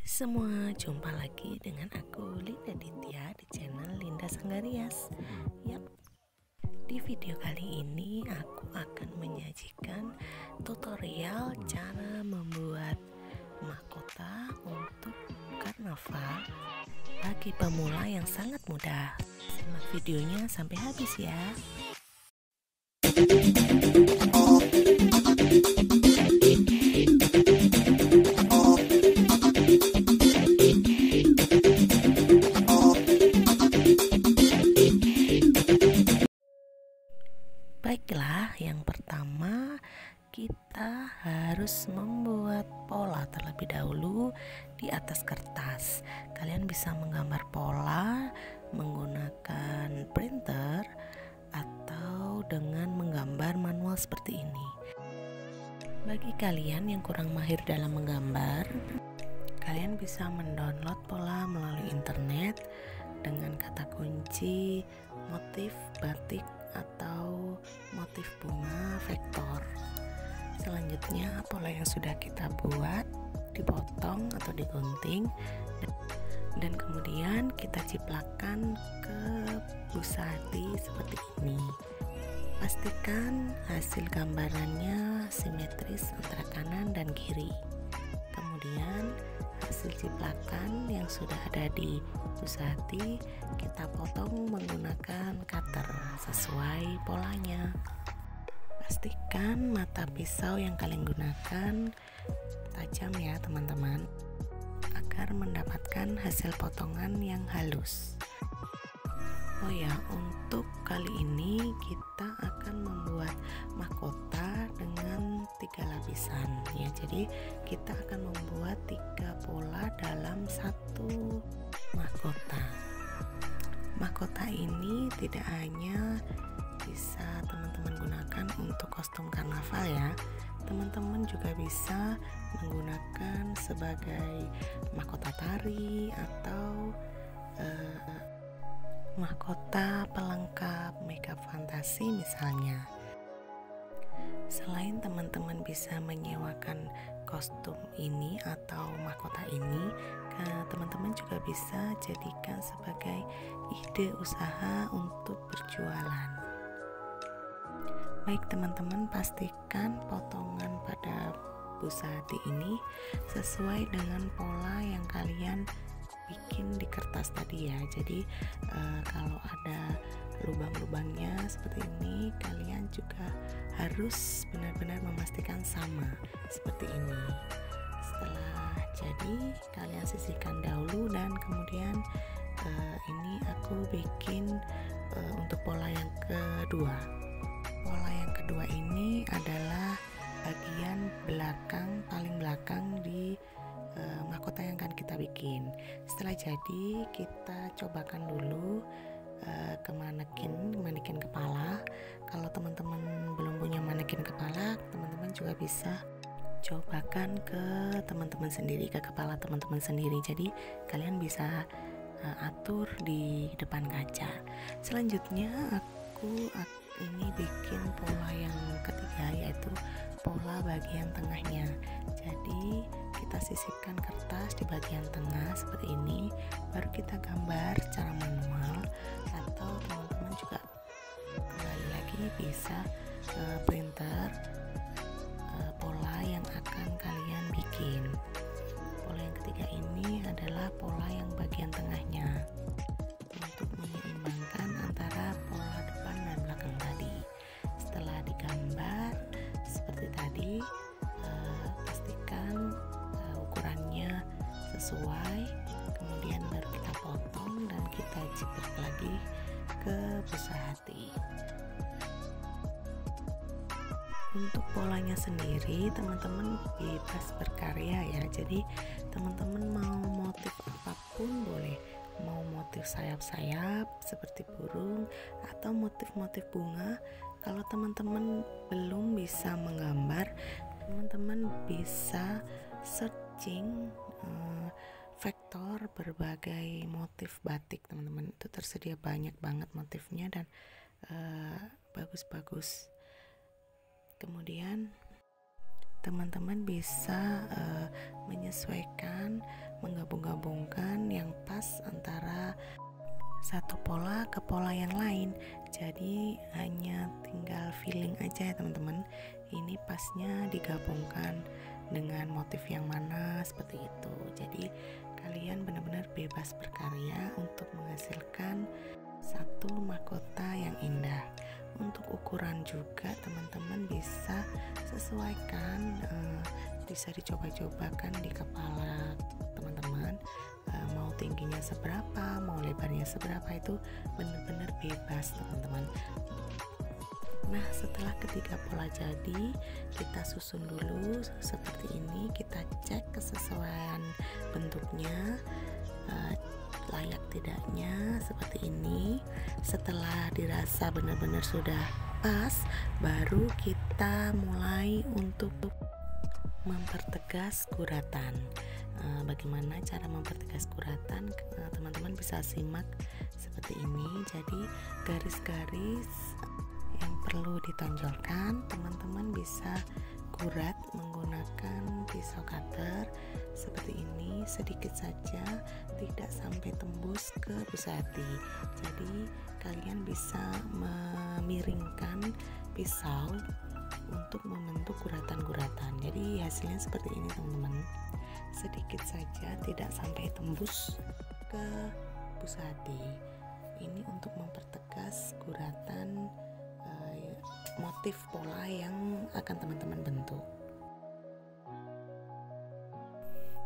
Semua, jumpa lagi dengan aku Linda Ditya di channel Linda Sanggarias. Yap, di video kali ini aku akan menyajikan tutorial cara membuat mahkota untuk karnaval bagi pemula yang sangat mudah. Simak videonya sampai habis ya. Baiklah, yang pertama kita harus membuat pola terlebih dahulu di atas kertas. Kalian bisa menggambar pola menggunakan printer atau dengan menggambar manual seperti ini. Bagi kalian yang kurang mahir dalam menggambar, kalian bisa mendownload pola melalui internet dengan kata kunci motif batik atau motif bunga vektor. Selanjutnya, pola yang sudah kita buat dipotong atau digunting dan kemudian kita ciplakan ke busadi seperti ini. Pastikan hasil gambarannya simetris antara kanan dan kiri. Kemudian hasil ciplakan yang sudah ada di busadi kita potong menggunakan cutter sesuai polanya. Pastikan mata pisau yang kalian gunakan tajam ya teman-teman, agar mendapatkan hasil potongan yang halus. Oh ya, untuk kali ini kita akan membuat mahkota dengan 3 lapisan ya. Jadi kita akan membuat 3 pola dalam satu mahkota. Mahkota ini tidak hanya bisa teman-teman gunakan untuk kostum karnaval ya. Teman-teman juga bisa menggunakan sebagai mahkota tari atau mahkota pelengkap makeup fantasi misalnya. Selain teman-teman bisa menyewakan kostum ini atau mahkota ini, teman-teman juga bisa jadikan sebagai ide usaha untuk berjualan. Baik teman-teman, pastikan potongan pada busadi ini sesuai dengan pola yang kalian bikin di kertas tadi ya. Jadi kalau ada lubang-lubangnya seperti ini, kalian juga harus benar-benar memastikan sama seperti ini. Setelah jadi, kalian sisihkan dahulu dan kemudian ini aku bikin untuk pola yang kedua. Pola yang kedua ini adalah bagian belakang, paling belakang di mahkota yang akan kita bikin. Setelah jadi, kita cobakan dulu ke manekin kepala. Kalau teman-teman belum punya manekin kepala, teman-teman juga bisa cobakan ke teman-teman sendiri, ke kepala teman-teman sendiri. Jadi kalian bisa atur di depan kaca. Selanjutnya aku ini bikin pola yang ketiga, yaitu pola bagian tengahnya. Jadi kita sisipkan kertas di bagian tengah seperti ini, baru kita gambar secara manual, atau teman-teman juga kembali lagi bisa printer pola yang akan kalian bikin. Pola yang ketiga ini adalah pola yang bagian tengahnya untuk menyeimbangkan antara pola depan dan belakang tadi. Setelah digambar seperti tadi, pastikan ukurannya sesuai, kemudian baru kita potong dan kita jiplak lagi ke busadi. Untuk polanya sendiri teman-teman bebas berkarya ya. Jadi teman-teman mau motif apapun boleh, mau motif sayap-sayap seperti burung atau motif-motif bunga. Kalau teman-teman belum bisa menggambar, teman-teman bisa searching vektor berbagai motif batik teman-teman. Itu tersedia banyak banget motifnya dan bagus-bagus. Kemudian teman-teman bisa menyesuaikan, menggabung-gabungkan yang pas antara satu pola ke pola yang lain. Jadi hanya tinggal feeling aja ya teman-teman, ini pasnya digabungkan dengan motif yang mana, seperti itu. Jadi kalian benar-benar bebas berkarya untuk menghasilkan satu mahkota yang indah. Untuk ukuran juga teman-teman bisa sesuaikan, bisa dicoba-cobakan di kepala teman-teman, mau tingginya seberapa, mau lebarnya seberapa, itu benar-benar bebas teman-teman. Nah, setelah ketiga pola jadi, kita susun dulu seperti ini, kita cek kesesuaian bentuknya, layak tidaknya seperti ini. Setelah dirasa benar-benar sudah pas, baru kita mulai untuk mempertegas guratan. Bagaimana cara mempertegas guratan? Teman-teman bisa simak seperti ini. Jadi garis-garis yang perlu ditonjolkan, teman-teman bisa gurat menggunakan pisau cutter seperti ini, sedikit saja, tidak sampai tembus ke busati. Jadi kalian bisa memiringkan pisau untuk membentuk guratan-guratan. Jadi hasilnya seperti ini teman-teman, sedikit saja, tidak sampai tembus ke busati. Ini untuk mempertegas guratan motif pola yang akan teman-teman bentuk.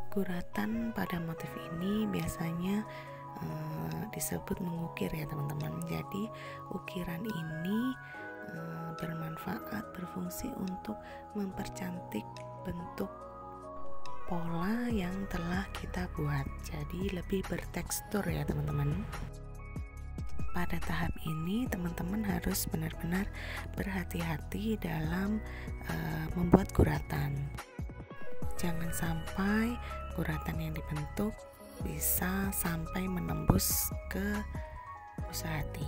Guratan pada motif ini biasanya disebut mengukir ya teman-teman. Jadi ukiran ini bermanfaat, berfungsi untuk mempercantik bentuk pola yang telah kita buat. Jadi lebih bertekstur ya teman-teman. Pada tahap ini teman-teman harus benar-benar berhati-hati dalam membuat guratan. Jangan sampai guratan yang dibentuk bisa sampai menembus ke busati.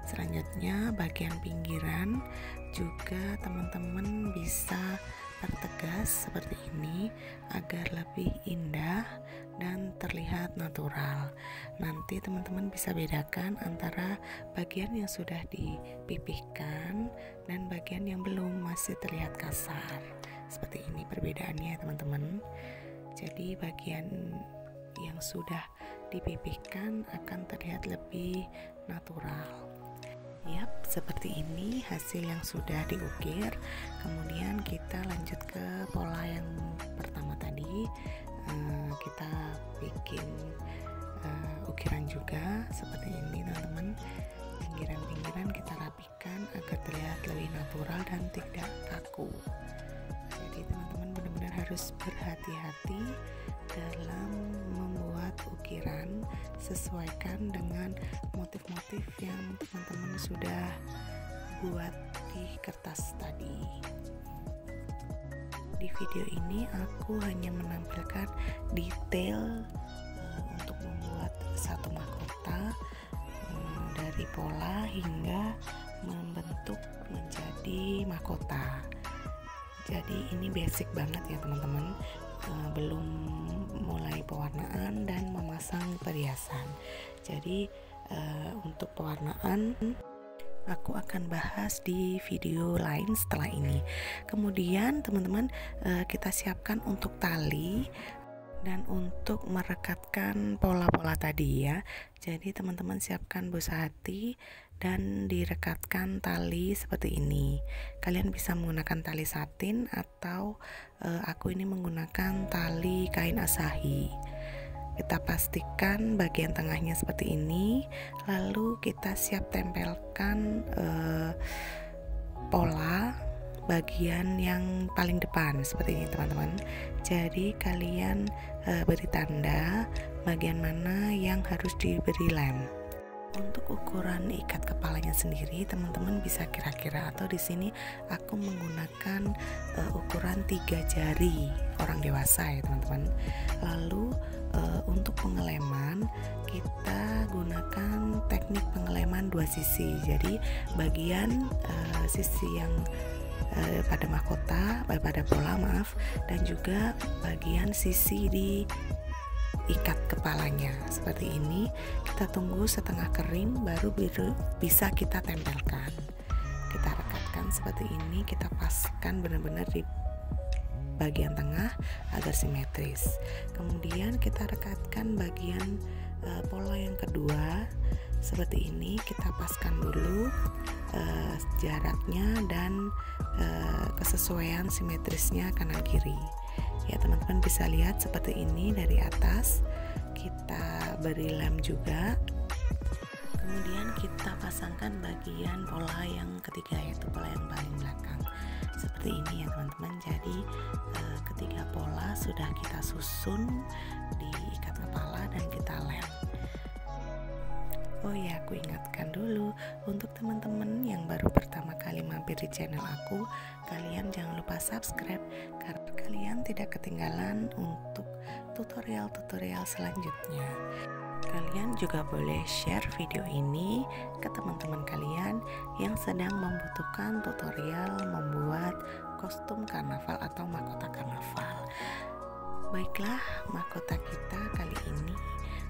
Selanjutnya bagian pinggiran juga teman-teman bisa pertegas seperti ini agar lebih indah dan terlihat natural. Nanti teman-teman bisa bedakan antara bagian yang sudah dipipihkan dan bagian yang belum, masih terlihat kasar. Seperti ini perbedaannya teman-teman. Jadi bagian yang sudah dipipihkan akan terlihat lebih natural. Yap, seperti ini hasil yang sudah diukir. Kemudian kita lanjut ke pola yang pertama tadi. Kita bikin ukiran juga seperti ini teman-teman. Pinggiran-pinggiran kita rapikan agar terlihat lebih natural dan tidak kaku. Jadi teman-teman benar-benar harus berhati-hati dalam membuat ukiran, sesuaikan dengan motif-motif yang teman-teman sudah buat di kertas tadi. Di video ini aku hanya menampilkan detail untuk membuat satu mahkota, dari pola hingga membentuk menjadi mahkota. Jadi ini basic banget ya teman-teman, belum mulai pewarnaan dan memasang perhiasan. Jadi untuk pewarnaan aku akan bahas di video lain setelah ini. Kemudian teman-teman, kita siapkan untuk tali dan untuk merekatkan pola-pola tadi ya. Jadi teman-teman siapkan busati dan direkatkan tali seperti ini. Kalian bisa menggunakan tali satin atau aku ini menggunakan tali kain asahi. Kita pastikan bagian tengahnya seperti ini, lalu kita siap tempelkan pola bagian yang paling depan seperti ini teman-teman. Jadi kalian beri tanda bagian mana yang harus diberi lem. Untuk ukuran ikat kepalanya sendiri teman-teman bisa kira-kira, atau di sini aku menggunakan ukuran 3 jari orang dewasa ya teman-teman. Lalu untuk pengeleman kita gunakan teknik pengeleman 2 sisi. Jadi bagian sisi yang pada mahkota, pada pola maaf, dan juga bagian sisi di ikat kepalanya seperti ini. Kita tunggu setengah kering baru bisa kita tempelkan. Kita rekatkan seperti ini, kita paskan benar-benar di bagian tengah agar simetris. Kemudian kita rekatkan bagian pola yang kedua seperti ini. Kita paskan dulu jaraknya dan kesesuaian simetrisnya kanan kiri. Ya, teman-teman bisa lihat seperti ini dari atas. Kita beri lem juga. Kemudian kita pasangkan bagian pola yang ketiga, yaitu pola yang paling belakang. Seperti ini ya teman-teman. Jadi ketiga pola sudah kita susun di ikat kepala dan kita lem. Oh ya, aku ingatkan dulu untuk teman-teman yang baru pertama kali mampir di channel aku, kalian jangan lupa subscribe karena kalian tidak ketinggalan untuk tutorial-tutorial selanjutnya. Kalian juga boleh share video ini ke teman-teman kalian yang sedang membutuhkan tutorial membuat kostum karnaval atau mahkota karnaval. Baiklah, mahkota kita kali ini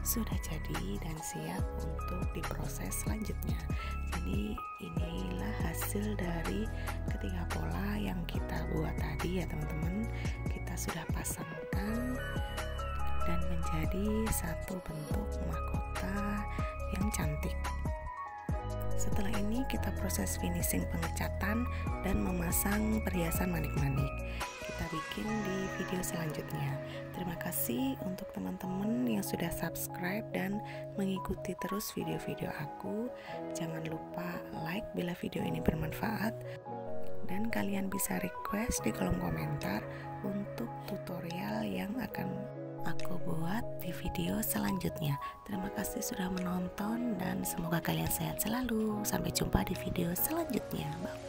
sudah jadi dan siap untuk diproses selanjutnya. Jadi inilah hasil dari ketiga pola yang kita buat tadi ya teman-teman. Kita sudah pasangkan dan menjadi satu bentuk mahkota yang cantik. Setelah ini kita proses finishing pengecatan dan memasang perhiasan manik-manik. Kita bikin di video selanjutnya. Terima kasih untuk teman-teman yang sudah subscribe dan mengikuti terus video-video aku. Jangan lupa like bila video ini bermanfaat, dan kalian bisa request di kolom komentar untuk tutorial yang akan aku buat di video selanjutnya. Terima kasih sudah menonton dan semoga kalian sehat selalu. Sampai jumpa di video selanjutnya. Bye.